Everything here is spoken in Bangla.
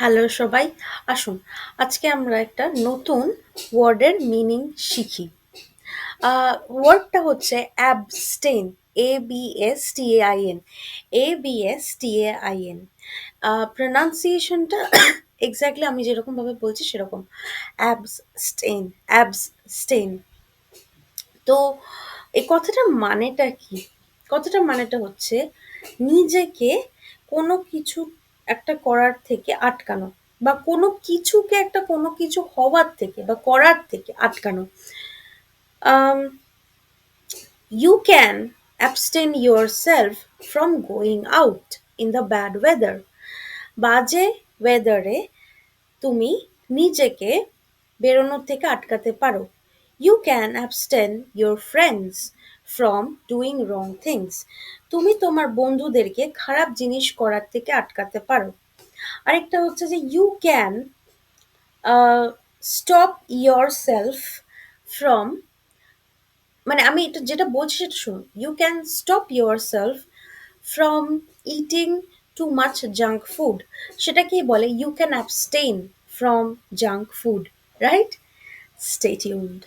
হ্যালো সবাই, আসুন আজকে আমরা একটা নতুন ওয়ার্ডের মিনিং শিখি। ওয়ার্ডটা হচ্ছে অ্যাবস্টেইন, ABSTAIN, ABSTAIN। প্রনাউন্সিয়েশনটা এক্স্যাক্টলি আমি যেরকমভাবে বলছি সেরকম, অ্যাবস্টেইন, অ্যাবস্টেইন। তো এই কথাটার মানেটা কি? কথাটার মানেটা হচ্ছে নিজেকে কোনো কিছু একটা করার থেকে আটকানো, বা কোনো কিছুকে একটা কোনো কিছু হওয়ার থেকে বা করার থেকে আটকানো। um, you can abstain yourself from going out in the bad weather. বাজে ওয়েদারে তুমি নিজেকে বেরোনোর থেকে আটকাতে পারো। You can abstain your friends from doing wrong things. তুমি তোমার বন্ধুদেরকে খারাপ জিনিস করার থেকে আটকাতে পারো। আরেকটা হচ্ছে যে you can stop yourself from, মানে আমি এটা যেটা বলছি সেটা শুনুন। You can stop yourself from eating too much junk food. সেটাকেই বলে you can abstain from junk food, right? Stay tuned.